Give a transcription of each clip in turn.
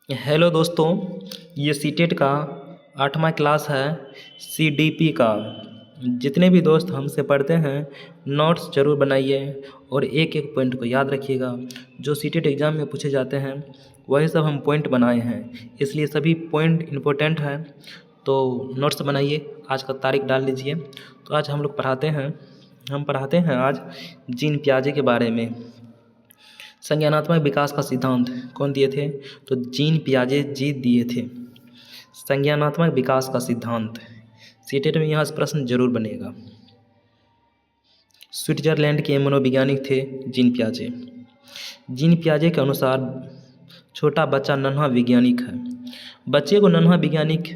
Hello दोस्तों, ये CTET का 8वां क्लास है सीडीपी का। जितने भी दोस्त हमसे पढ़ते हैं नोट्स ज़रूर बनाइए और एक एक पॉइंट को याद रखिएगा। जो सीटेट एग्ज़ाम में पूछे जाते हैं वही सब हम पॉइंट बनाए हैं, इसलिए सभी पॉइंट इम्पोर्टेंट हैं। तो नोट्स बनाइए, आज का तारीख डाल लीजिए। तो आज हम पढ़ाते हैं आज जीन पियाजे के बारे में। संज्ञानात्मक विकास का सिद्धांत कौन दिए थे? तो जीन पियाजे जी दिए थे। संज्ञानात्मक विकास का सिद्धांत सीटेट में यहाँ से प्रश्न जरूर बनेगा। स्विट्जरलैंड के मनोवैज्ञानिक थे जीन पियाजे। जीन पियाजे के अनुसार छोटा बच्चा नन्हा वैज्ञानिक है। बच्चे को नन्हा वैज्ञानिक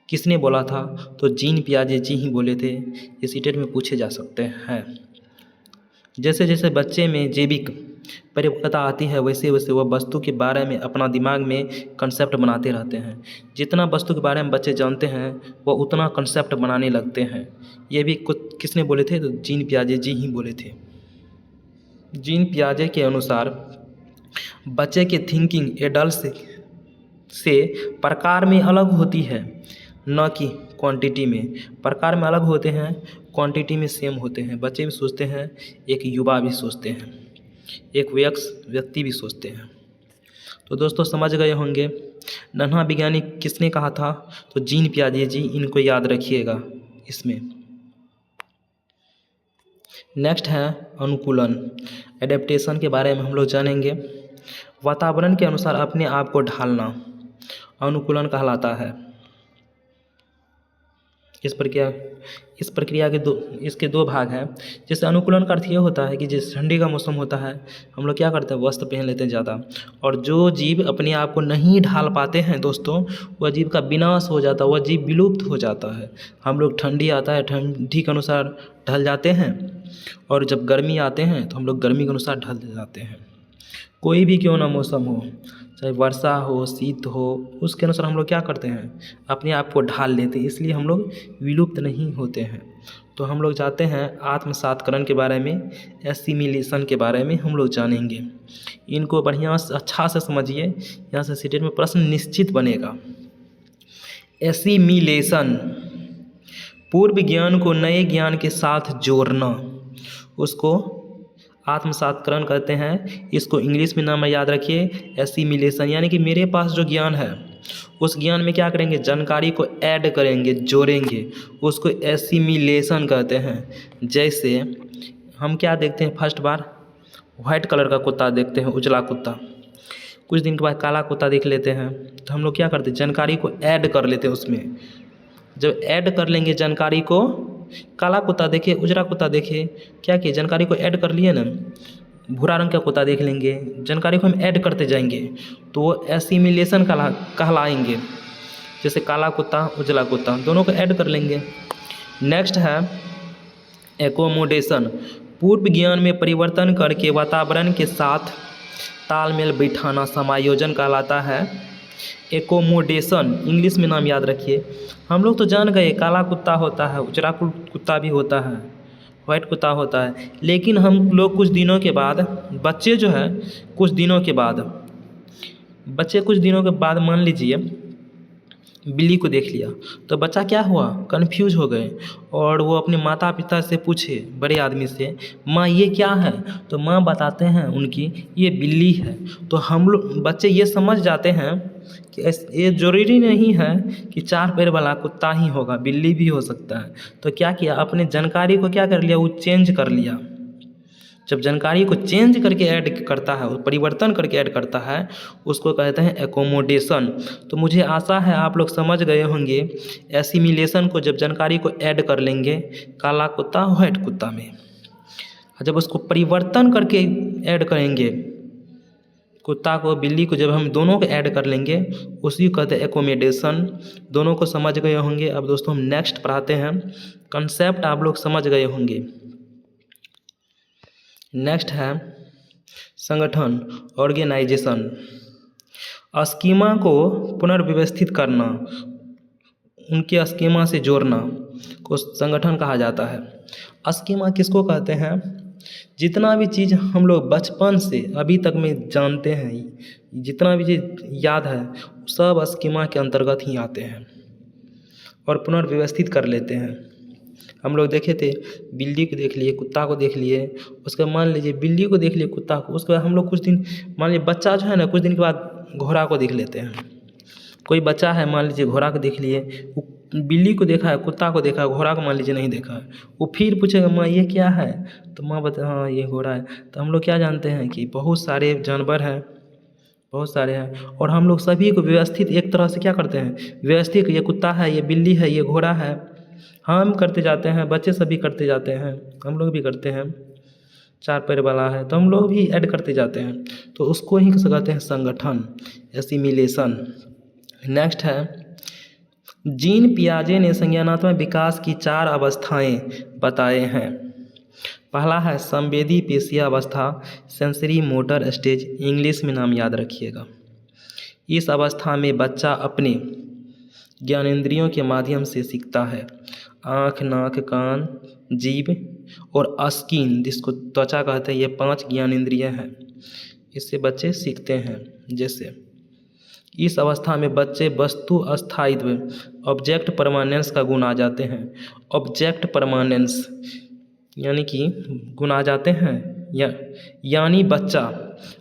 किसने बोला था? तो जीन पियाजे जी ही बोले थे। ये सीटेट में पूछे जा सकते हैं। जैसे जैसे बच्चे में जैविक परिपक्वता आती है वैसे वैसे वह वस्तु के बारे में अपना दिमाग में कंसेप्ट बनाते रहते हैं। जितना वस्तु के बारे में बच्चे जानते हैं वह उतना कंसेप्ट बनाने लगते हैं। ये भी कुछ किसने बोले थे? तो जीन पियाजे जी ही बोले थे। जीन पियाजे के अनुसार बच्चे की थिंकिंग एडल्ट से प्रकार में अलग होती है, न कि क्वांटिटी में। प्रकार में अलग होते हैं, क्वांटिटी में सेम होते हैं। बच्चे भी सोचते हैं, एक युवा भी सोचते हैं, एक व्यक्ति भी सोचते हैं। तो दोस्तों समझ गए होंगे नन्हा वैज्ञानिक किसने कहा था? तो जीन पियाजे जी, इनको याद रखिएगा इसमें। नेक्स्ट है अनुकूलन, एडेप्टेशन के बारे में हम लोग जानेंगे। वातावरण के अनुसार अपने आप को ढालना अनुकूलन कहलाता है। इस प्रक्रिया के इसके दो भाग हैं। जैसे अनुकूलन का अर्थ ये होता है कि जैसे ठंडी का मौसम होता है, हम लोग क्या करते हैं, वस्त्र पहन लेते हैं ज़्यादा, और जो जीव अपने आप को नहीं ढाल पाते हैं दोस्तों, वह जीव का विनाश हो जाता है, वह जीव विलुप्त हो जाता है। हम लोग ठंडी आता है, ठंडी के अनुसार ढल जाते हैं, और जब गर्मी आते हैं तो हम लोग गर्मी के अनुसार ढल जाते हैं। कोई भी क्यों ना मौसम हो, चाहे वर्षा हो, शीत हो, उसके अनुसार हम लोग क्या करते हैं, अपने आप को ढाल लेते हैं। इसलिए हम लोग विलुप्त नहीं होते हैं। तो हम लोग जाते हैं आत्मसातकरण के बारे में, एसिमिलेशन के बारे में हम लोग जानेंगे। इनको बढ़िया से अच्छा से समझिए, यहाँ से सीटेट में प्रश्न निश्चित बनेगा। एसिमिलेशन, पूर्व ज्ञान को नए ज्ञान के साथ जोड़ना, उसको आत्मसातकरण कहते हैं। इसको इंग्लिश में नाम याद रखिए, एसिमिलेशन। यानी कि मेरे पास जो ज्ञान है उस ज्ञान में क्या करेंगे, जानकारी को ऐड करेंगे, जोड़ेंगे, उसको एसिमिलेशन कहते हैं। जैसे हम क्या देखते हैं, फर्स्ट बार वाइट कलर का कुत्ता देखते हैं, उजला कुत्ता, कुछ दिन के बाद काला कुत्ता देख लेते हैं, तो हम लोग क्या करते हैं, जानकारी को ऐड कर लेते हैं उसमें। जब ऐड कर लेंगे जानकारी को, काला कुत्ता देखे, उजरा कुत्ता देखे, क्या किए, जानकारी को ऐड कर लिए ना, भूरा रंग का कुत्ता देख लेंगे, जानकारी को हम ऐड करते जाएंगे, तो वो एसिमिलेशन कहलाएंगे। जैसे काला कुत्ता, उजला कुत्ता, दोनों को ऐड कर लेंगे। नेक्स्ट है एकोमोडेशन, पूर्व ज्ञान में परिवर्तन करके वातावरण के साथ तालमेल बिठाना समायोजन कहलाता है। एकोमोडेशन इंग्लिश में नाम याद रखिए। हम लोग तो जान गए काला कुत्ता होता है, उजरा कुत्ता भी होता है, वाइट कुत्ता होता है, लेकिन हम लोग कुछ दिनों के बाद, बच्चे कुछ दिनों के बाद मान लीजिए बिल्ली को देख लिया, तो बच्चा क्या हुआ, कन्फ्यूज हो गए, और वो अपने माता पिता से पूछे, बड़े आदमी से, माँ ये क्या है? तो माँ बताते हैं उनकी, ये बिल्ली है। तो हम लोग बच्चे ये समझ जाते हैं कि ये ज़रूरी नहीं है कि 4 पैर वाला कुत्ता ही होगा, बिल्ली भी हो सकता है। तो क्या किया, अपने जानकारी को क्या कर लिया, वो चेंज कर लिया। जब जानकारी को चेंज करके ऐड करता है, परिवर्तन करके ऐड करता है, उसको कहते हैं एकोमोडेशन। तो मुझे आशा है आप लोग समझ गए होंगे एसिमिलेशन को, जब जानकारी को ऐड कर लेंगे काला कुत्ता वाइट कुत्ता में, जब उसको परिवर्तन करके ऐड करेंगे, कुत्ता को बिल्ली को जब हम दोनों को ऐड कर लेंगे, उसी को कहते हैं एकोमोडेशन। दोनों को समझ गए होंगे। अब दोस्तों हम नेक्स्ट पढ़ाते हैं, कंसेप्ट आप लोग समझ गए होंगे। नेक्स्ट है संगठन, ऑर्गेनाइजेशन। स्कीमा को पुनर्व्यवस्थित करना, उनके स्कीमा से जोड़ना को संगठन कहा जाता है। स्कीमा किसको कहते हैं? जितना भी चीज़ हम लोग बचपन से अभी तक में जानते हैं, जितना भी चीज़ याद है, सब स्कीमा के अंतर्गत ही आते हैं और पुनर्व्यवस्थित कर लेते हैं। हम लोग देखे थे, बिल्ली को देख लिए, कुत्ता को देख लिए, उसके बाद मान लीजिए बिल्ली को देख लिए, कुत्ता को, उसके बाद हम लोग कुछ दिन, मान लीजिए बच्चा जो है ना, कुछ दिन के बाद घोड़ा को देख लेते हैं। कोई बच्चा है, मान लीजिए घोड़ा को देख लिए, वो बिल्ली को देखा है, कुत्ता को देखा है, घोड़ा को मान लीजिए नहीं देखा है, वो फिर पूछेगा माँ ये क्या है, तो माँ बता हाँ ये घोड़ा है। तो हम लोग क्या जानते हैं कि बहुत सारे जानवर हैं, बहुत सारे हैं, और हम लोग सभी को व्यवस्थित एक तरह से क्या करते हैं, व्यवस्थित, ये कुत्ता है, ये बिल्ली है, ये घोड़ा है, हम करते जाते हैं, बच्चे सभी करते जाते हैं, हम लोग भी करते हैं। चार पैर वाला है तो हम लोग भी ऐड करते जाते हैं, तो उसको ही कहते हैं संगठन, एसिमिलेशन। नेक्स्ट है, जीन पियाजे ने संज्ञानात्मक विकास की 4 अवस्थाएं बताए हैं। पहला है संवेदी पेशीय अवस्था, सेंसरी मोटर स्टेज, इंग्लिश में नाम याद रखिएगा। इस अवस्था में बच्चा अपने ज्ञानेंद्रियों के माध्यम से सीखता है। आँख, नाक, कान, जीभ और स्किन, जिसको त्वचा कहते हैं, ये 5 ज्ञानेंद्रिय हैं, इससे बच्चे सीखते हैं। जैसे इस अवस्था में बच्चे वस्तु अस्थायित्व, ऑब्जेक्ट परमानेंस का गुण आ जाते हैं। ऑब्जेक्ट परमानेंस यानी कि गुण आ जाते हैं, यानी बच्चा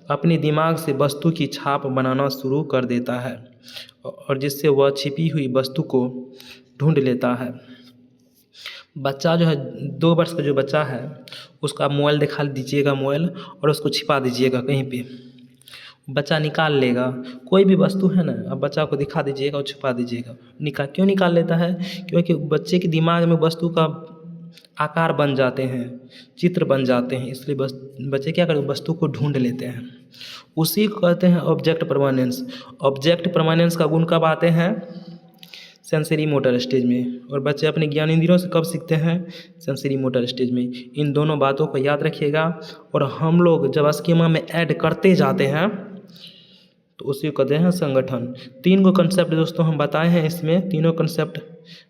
अपने दिमाग से वस्तु की छाप बनाना शुरू कर देता है और जिससे वह छिपी हुई वस्तु को ढूंढ लेता है। बच्चा जो है, 2 वर्ष का जो बच्चा है, उसका मोबाइल दिखा दीजिएगा, मोबाइल, और उसको छिपा दीजिएगा कहीं पे, बच्चा निकाल लेगा। कोई भी वस्तु है ना, अब बच्चा को दिखा दीजिएगा और छुपा दीजिएगा, क्यों निकाल लेता है, क्योंकि बच्चे के दिमाग में वस्तु का आकार बन जाते हैं, चित्र बन जाते हैं, इसलिए बच्चे क्या करते हैं, वस्तु को ढूंढ लेते हैं। उसी को कहते हैं ऑब्जेक्ट परमानेंस। ऑब्जेक्ट परमानेंस का गुण कब आते हैं, सेंसरी मोटर स्टेज में, और बच्चे अपने ज्ञानेंद्रियों से कब सीखते हैं, सेंसरी मोटर स्टेज में। इन दोनों बातों को याद रखिएगा, और हम लोग जब स्कीमा में ऐड करते जाते हैं तो उसी को कहते हैं संगठन। 3 गो कंसेप्ट दोस्तों हम बताए हैं, इसमें तीनों कंसेप्ट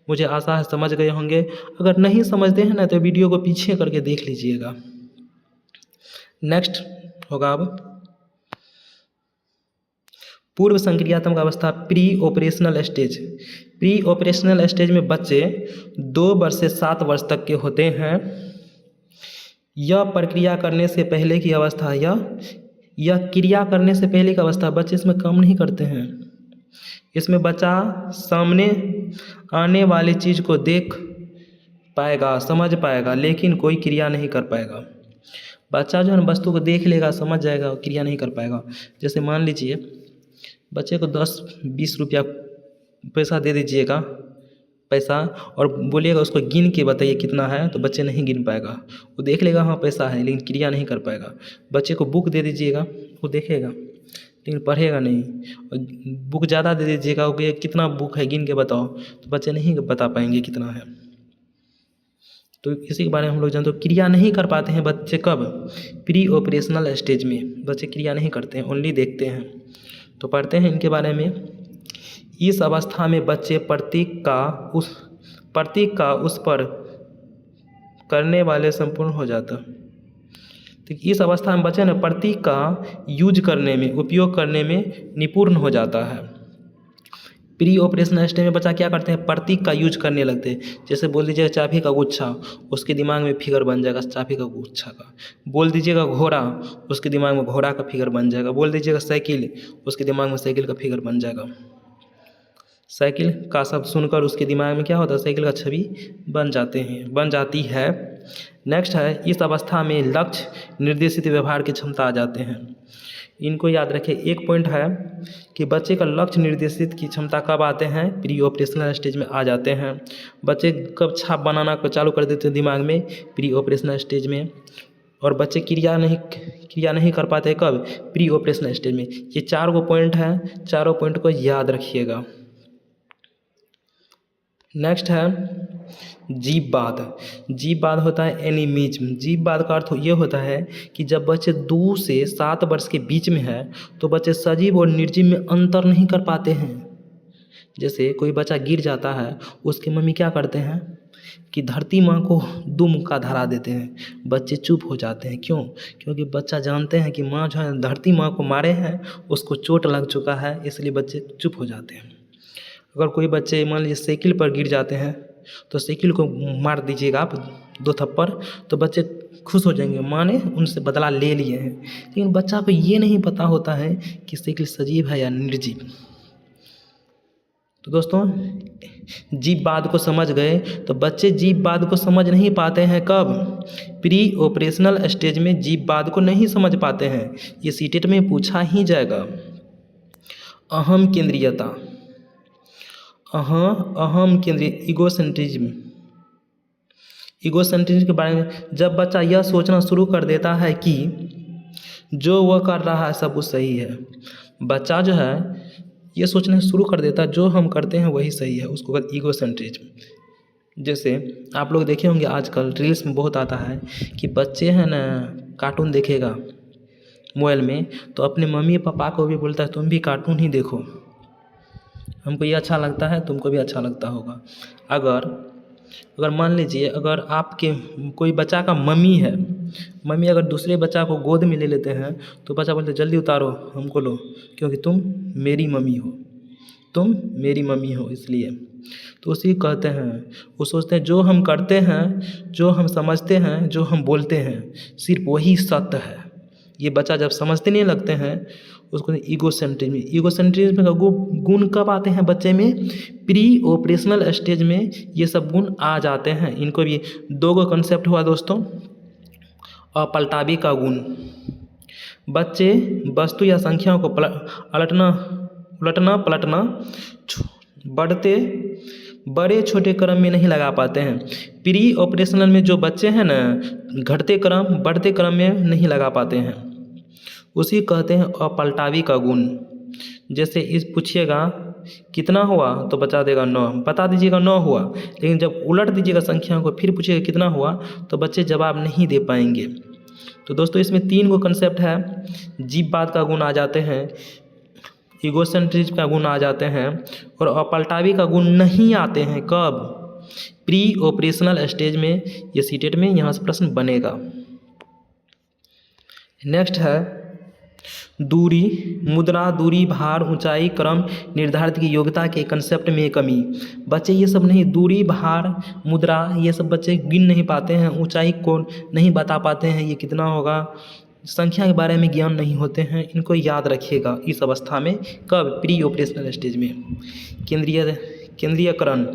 मुझे आशा है समझ गए होंगे। अगर नहीं समझते हैं ना तो वीडियो को पीछे करके देख लीजिएगा। नेक्स्ट होगा अब पूर्व संक्रियात्मक अवस्था, pre operational stage. Pre operational stage में बच्चे 2 वर्ष से 7 वर्ष तक के होते हैं। यह प्रक्रिया करने से पहले की अवस्था, यह क्रिया करने से पहले की अवस्था, बच्चे इसमें काम नहीं करते हैं। इसमें बच्चा सामने आने वाली चीज़ को देख पाएगा, समझ पाएगा, लेकिन कोई क्रिया नहीं कर पाएगा। बच्चा जो है ना, वस्तु को देख लेगा, समझ जाएगा, क्रिया नहीं कर पाएगा। जैसे मान लीजिए बच्चे को 10-20 रुपया पैसा दे दीजिएगा, पैसा, और बोलिएगा उसको गिन के बताइए कितना है, तो बच्चे नहीं गिन पाएगा। वो देख लेगा हाँ पैसा है, लेकिन क्रिया नहीं कर पाएगा। बच्चे को बुक दे दीजिएगा, वो देखेगा लेकिन पढ़ेगा नहीं। बुक ज़्यादा दे दीजिएगा, वो कितना बुक है गिन के बताओ, तो बच्चे नहीं बता पाएंगे कितना है। तो इसी के बारे में हम लोग जानते हो, क्रिया नहीं कर पाते हैं बच्चे कब, प्री ऑपरेशनल स्टेज में बच्चे क्रिया नहीं करते हैं, ओनली देखते हैं। तो पढ़ते हैं इनके बारे में। इस अवस्था में बच्चे प्रतीक का उस पर करने वाले संपूर्ण हो जाता। तो इस अवस्था में बच्चे न प्रतीक का यूज करने में, उपयोग करने में निपुण हो जाता है। प्री ऑपरेशनल स्टेज में बच्चा क्या करते हैं, प्रतीक का यूज करने लगते हैं। जैसे बोल दीजिएगा चाबी का गुच्छा, उसके दिमाग में फिगर बन जाएगा चाबी का गुच्छा का। बोल दीजिएगा घोड़ा, उसके दिमाग में घोड़ा का फिगर बन जाएगा। बोल दीजिएगा साइकिल, उसके दिमाग में साइकिल का फिगर बन जाएगा। साइकिल का शब्द सुनकर उसके दिमाग में क्या होता है, साइकिल का छवि बन जाती है। नेक्स्ट है, इस अवस्था में लक्ष्य निर्देशित व्यवहार की क्षमता आ जाते हैं। इनको याद रखें। एक पॉइंट है कि बच्चे का लक्ष्य निर्देशित की क्षमता कब आते हैं, प्री ऑपरेशनल स्टेज में आ जाते हैं। बच्चे कब छाप बनाना को चालू कर देते हैं दिमाग में, प्री ऑपरेशनल स्टेज में। और बच्चे क्रिया नहीं कर पाते कब, प्री ऑपरेशनल स्टेज में। ये 4 गो पॉइंट हैं, चारों पॉइंट को याद रखिएगा। नेक्स्ट है जीववाद होता है एनिमिज्म। जीववाद का अर्थ ये होता है कि जब बच्चे 2 से 7 वर्ष के बीच में है तो बच्चे सजीव और निर्जीव में अंतर नहीं कर पाते हैं। जैसे कोई बच्चा गिर जाता है, उसकी मम्मी क्या करते हैं, कि धरती माँ को दो मुक्का धरा देते हैं, बच्चे चुप हो जाते हैं। क्यों? क्योंकि बच्चा जानते हैं कि माँ जो है धरती माँ को मारे हैं, उसको चोट लग चुका है, इसलिए बच्चे चुप हो जाते हैं। अगर कोई बच्चे मान लीजिए साइकिल पर गिर जाते हैं तो साइकिल को मार दीजिएगा आप 2 थप्पड़, तो बच्चे खुश हो जाएंगे, माँ ने उनसे बदला ले लिए हैं। लेकिन बच्चा को ये नहीं पता होता है कि साइकिल सजीव है या निर्जीव। तो दोस्तों, जीव बात को समझ गए। तो बच्चे जीव बात को समझ नहीं पाते हैं कब? प्री ऑपरेशनल स्टेज में जीव बात को नहीं समझ पाते हैं। ये सीटेट में पूछा ही जाएगा। अहम केंद्रीयता, अहम केंद्रीय, ईगोसेंट्रिज्म के बारे में जब बच्चा यह सोचना शुरू कर देता है कि जो वह कर रहा है सब कुछ सही है, बच्चा जो है ये सोचना शुरू कर देता है जो हम करते हैं वही सही है, उसको कहते ईगोसेंट्रिज्म। जैसे आप लोग देखे होंगे आजकल रील्स में बहुत आता है कि बच्चे हैं ना कार्टून देखेगा मोबाइल में, तो अपने मम्मी पापा को भी बोलता है तुम भी कार्टून ही देखो, हमको ये अच्छा लगता है, तुमको भी अच्छा लगता होगा। अगर मान लीजिए अगर आपके कोई बच्चा का मम्मी है, मम्मी अगर दूसरे बच्चा को गोद में ले लेते हैं तो बच्चा बोलते हैं जल्दी उतारो हमको लो, क्योंकि तुम मेरी मम्मी हो इसलिए। तो उसी कहते हैं, वो सोचते हैं जो हम करते हैं, जो हम समझते हैं, जो हम बोलते हैं सिर्फ वही सत्य है। ये बच्चा जब समझते नहीं लगते हैं उसको ईगोसेंट्रिज्म का गुण कब आते हैं बच्चे में? प्री ऑपरेशनल स्टेज में ये सब गुण आ जाते हैं। इनको भी 2 कंसेप्ट हुआ दोस्तों। अपलटावी का गुण, बच्चे वस्तु या संख्याओं को उलटना पलटना बड़े छोटे क्रम में नहीं लगा पाते हैं। प्री ऑपरेशनल में जो बच्चे हैं ना घटते क्रम बढ़ते क्रम में नहीं लगा पाते हैं, उसी कहते हैं अपलटावी का गुण। जैसे इस पूछिएगा कितना हुआ तो बता देगा 9, बता दीजिएगा 9 हुआ, लेकिन जब उलट दीजिएगा संख्या को फिर पूछिएगा कितना हुआ तो बच्चे जवाब नहीं दे पाएंगे। तो दोस्तों इसमें 3 कंसेप्ट है। जीववाद का गुण आ जाते हैं, ईगोसेंट्रिज्म का गुण आ जाते हैं और अपलटावी का गुण नहीं आते हैं। कब? प्री ऑपरेशनल स्टेज में। ये सीटेट में यहाँ से प्रश्न बनेगा। नेक्स्ट है दूरी, मुद्रा, दूरी, भार, ऊंचाई, क्रम निर्धारित की योग्यता के कंसेप्ट में कमी। बच्चे ये सब नहीं, दूरी, भार, मुद्रा ये सब बच्चे गिन नहीं पाते हैं, ऊंचाई को नहीं बता पाते हैं ये कितना होगा, संख्या के बारे में ज्ञान नहीं होते हैं। इनको याद रखिएगा इस अवस्था में। कब? प्री ऑपरेशनल स्टेज में। केंद्रीयकरण,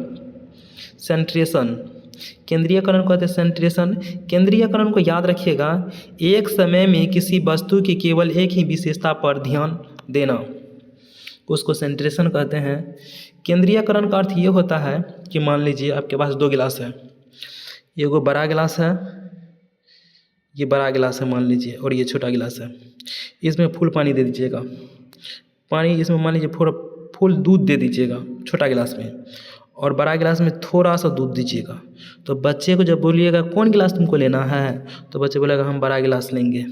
सेंट्रेशन, केंद्रीयकरण कहते हैं सेंट्रेशन। केंद्रीयकरण को याद रखिएगा, एक समय में किसी वस्तु की केवल एक ही विशेषता पर ध्यान देना, उसको सेंट्रेशन कहते हैं। केंद्रीयकरण का अर्थ ये होता है कि मान लीजिए आपके पास 2 गिलास है, ये वो बड़ा गिलास है, ये बड़ा गिलास है मान लीजिए, और ये छोटा गिलास है। इसमें फुल पानी दे दीजिएगा, पानी इसमें मान लीजिए फुल दूध दे दीजिएगा छोटा गिलास में, और बड़ा गिलास में थोड़ा सा दूध दीजिएगा। तो बच्चे को जब बोलिएगा कौन गिलास तुमको लेना है, तो बच्चे बोलेगा हम बड़ा गिलास लेंगे,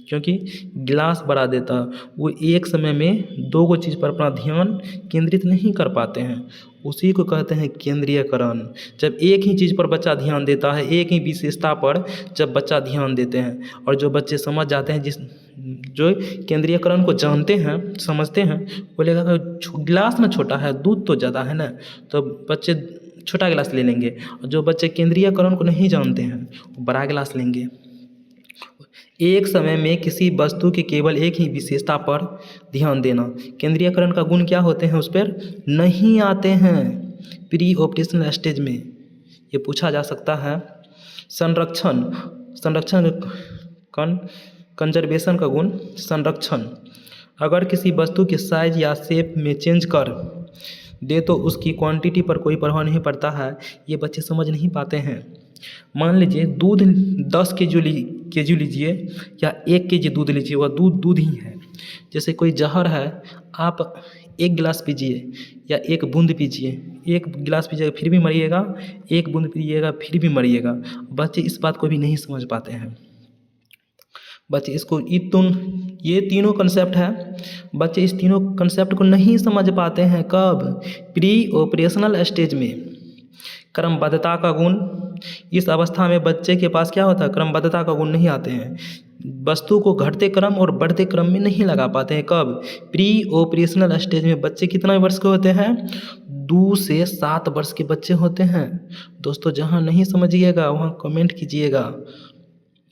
क्योंकि गिलास बड़ा देता। वो एक समय में 2 चीज़ पर अपना ध्यान केंद्रित नहीं कर पाते हैं, उसी को कहते हैं केंद्रीयकरण। जब एक ही चीज़ पर बच्चा ध्यान देता है, एक ही विशेषता पर जब बच्चा ध्यान देते हैं, और जो बच्चे समझ जाते हैं, जो केंद्रीयकरण को जानते हैं, समझते हैं, बोलेगा गिलास ना छोटा है, दूध तो ज़्यादा है ना, तो बच्चे छोटा गिलास ले लेंगे। और जो बच्चे केंद्रीयकरण को नहीं जानते हैं वो बड़ा गिलास लेंगे। एक समय में किसी वस्तु की केवल एक ही विशेषता पर ध्यान देना, केंद्रीयकरण का गुण क्या होते हैं उस पर नहीं आते हैं प्री ऑपरेशनल स्टेज में। ये पूछा जा सकता है। संरक्षण, कंजर्वेशन का गुण, संरक्षण। अगर किसी वस्तु के साइज या शेप में चेंज कर दे तो उसकी क्वांटिटी पर कोई प्रभाव नहीं पड़ता है, ये बच्चे समझ नहीं पाते हैं। मान लीजिए दूध 10 केजी लीजिए या 1 केजी दूध लीजिए, वह दूध ही है। जैसे कोई जहर है, आप 1 गिलास पीजिए या 1 बूंद पीजिए, 1 गिलास पीजिएगा फिर भी मरिएगा, 1 बूंद पीजिएगा फिर भी मरिएगा। बच्चे इस बात को भी नहीं समझ पाते हैं। बच्चे इसको ये तीनों कंसेप्ट है, बच्चे इस तीनों कंसेप्ट को नहीं समझ पाते हैं। कब? प्री ऑपरेशनल स्टेज में। क्रमबद्धता का गुण, इस अवस्था में बच्चे के पास क्या होता है, क्रमबद्धता का गुण नहीं आते हैं। वस्तु को घटते क्रम और बढ़ते क्रम में नहीं लगा पाते हैं। कब, प्री ऑपरेशनल स्टेज में बच्चे कितने वर्ष के होते हैं, 2 से 7 वर्ष के बच्चे होते हैं। दोस्तों जहाँ नहीं समझिएगा वहाँ कमेंट कीजिएगा।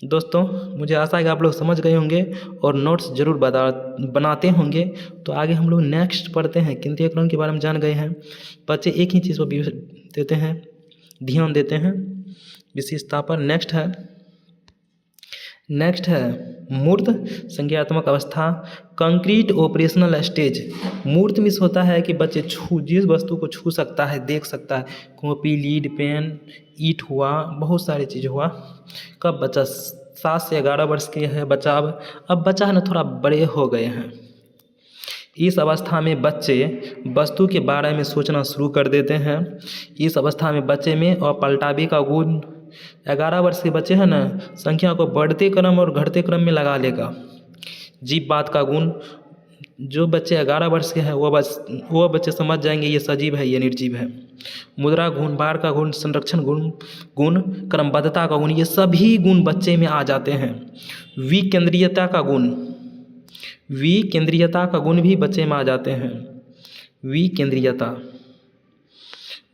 दोस्तों मुझे आशा है कि आप लोग समझ गए होंगे और नोट्स ज़रूर बनाते होंगे। तो आगे हम लोग नेक्स्ट पढ़ते हैं। केंद्रीय क्रम के बारे में जान गए हैं। बच्चे एक ही चीज़ पर देते हैं, ध्यान देते हैं विशेषता पर। नेक्स्ट है मूर्त संज्ञानात्मक अवस्था, कंक्रीट ऑपरेशनल स्टेज। मूर्त मीन्स होता है कि बच्चे जिस वस्तु को छू सकता है, देख सकता है, कॉपी, लीड, पेन, ईंट हुआ, बहुत सारी चीज़ हुआ। कब बच्चा 7 से 11 वर्ष के है बच्चा। अब बच्चा है ना थोड़ा बड़े हो गए हैं। इस अवस्था में बच्चे वस्तु के बारे में सोचना शुरू कर देते हैं। इस अवस्था में बच्चे में अपलटावे का गुण, 11 वर्ष के बच्चे हैं ना संख्या को बढ़ते क्रम और घटते क्रम में लगा लेगा। जीव बात का गुण, जो बच्चे 11 वर्ष के हैं वो बच्चे समझ जाएंगे ये सजीव है, ये निर्जीव है। मुद्रा गुण, बार का गुण, संरक्षण गुण, क्रमबद्धता का गुण, ये सभी गुण बच्चे में आ जाते हैं। विकेंद्रीयता का गुण, विकेंद्रीयता का गुण भी बच्चे में आ जाते हैं।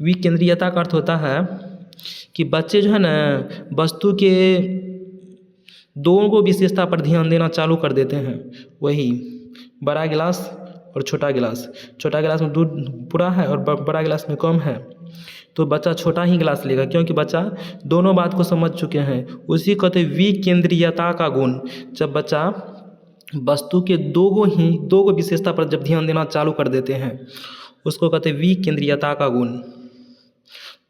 विकेंद्रीयता का अर्थ होता है कि बच्चे जो है ना वस्तु के दोनों विशेषता पर ध्यान देना चालू कर देते हैं। वही बड़ा गिलास और छोटा गिलास में दूध पूरा है और बड़ा गिलास में कम है, तो बच्चा छोटा ही गिलास लेगा, क्योंकि बच्चा दोनों बात को समझ चुके हैं। उसी कहते विकेंद्रीयता का गुण, जब बच्चा वस्तु के दो विशेषता पर जब ध्यान देना चालू कर देते हैं उसको कहते हैं विकेंद्रीयता का गुण।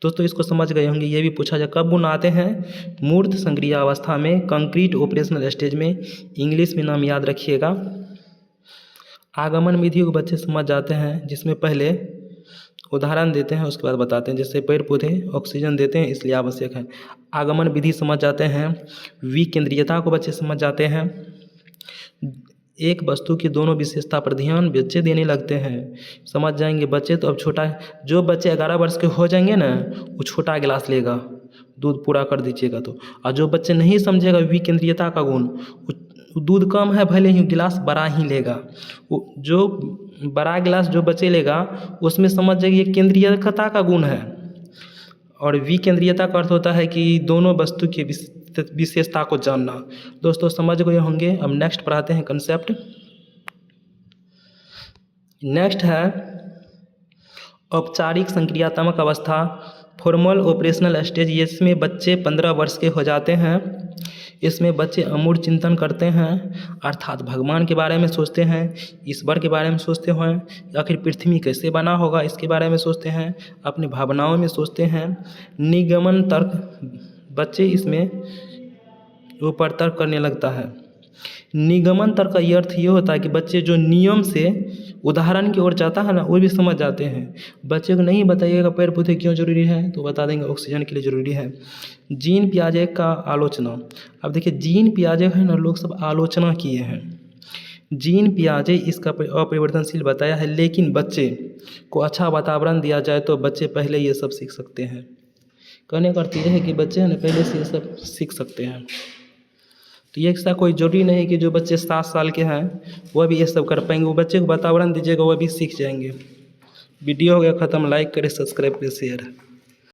दोस्तों इसको समझ गए होंगे। ये भी पूछा जाए कब गुण आते हैं, मूर्त संक्रिय अवस्था में, कंक्रीट ऑपरेशनल स्टेज में। इंग्लिश में नाम याद रखिएगा। आगमन विधि को बच्चे समझ जाते हैं, जिसमें पहले उदाहरण देते हैं उसके बाद बताते हैं। जैसे पेड़ पौधे ऑक्सीजन देते हैं इसलिए आवश्यक है। आगमन विधि समझ जाते हैं। विकेंद्रीयता को बच्चे समझ जाते हैं। एक वस्तु की दोनों विशेषता पर ध्यान बच्चे देने लगते हैं, समझ जाएंगे बच्चे। तो अब छोटा, जो बच्चे 11 वर्ष के हो जाएंगे ना वो छोटा गिलास लेगा, दूध पूरा कर दीजिएगा तो। और जो बच्चे नहीं समझेगा विकेंद्रीयता का गुण, दूध कम है भले ही गिलास बड़ा ही लेगा। जो बड़ा गिलास जो बच्चे लेगा उसमें समझ जाएगी ये केंद्रीयता का गुण है। और विकेंद्रीयता का अर्थ होता है कि दोनों वस्तु की विशेषता को जानना। दोस्तों समझ गए होंगे। अब नेक्स्ट पढ़ाते हैं कंसेप्ट। नेक्स्ट है औपचारिक संक्रियात्मक अवस्था, फॉर्मल ऑपरेशनल स्टेज। इसमें बच्चे 15 वर्ष के हो जाते हैं। इसमें बच्चे अमूर्त चिंतन करते हैं, अर्थात भगवान के बारे में सोचते हैं, ईश्वर के बारे में सोचते हैं, आखिर पृथ्वी कैसे बना होगा इसके बारे में सोचते हैं, अपनी भावनाओं में सोचते हैं। निगमन तर्क, बच्चे इसमें ऊपर तर्क करने लगता है। निगमन तर्क का ये अर्थ ये होता है कि बच्चे जो नियम से उदाहरण की ओर जाता है ना वो भी समझ जाते हैं। बच्चे को नहीं बताइएगा पेड़ पौधे क्यों जरूरी है, तो बता देंगे ऑक्सीजन के लिए ज़रूरी है। जीन पियाजे का आलोचना। अब देखिए जीन पियाजे है ना, लोग सब आलोचना किए हैं। जीन पियाजे इसका अपरिवर्तनशील बताया है, लेकिन बच्चे को अच्छा वातावरण दिया जाए तो बच्चे पहले ये सब सीख सकते हैं। कहने का अर्थ यह है कि बच्चे हैं पहले से ये सब सीख सकते हैं। तो ये ऐसा कोई जरूरी नहीं कि जो बच्चे 7 साल के हैं वह भी ये सब कर पाएंगे। वो बच्चे को वातावरण दीजिएगा वह भी सीख जाएंगे। वीडियो हो गया ख़त्म। लाइक करें, सब्सक्राइब करें, शेयर।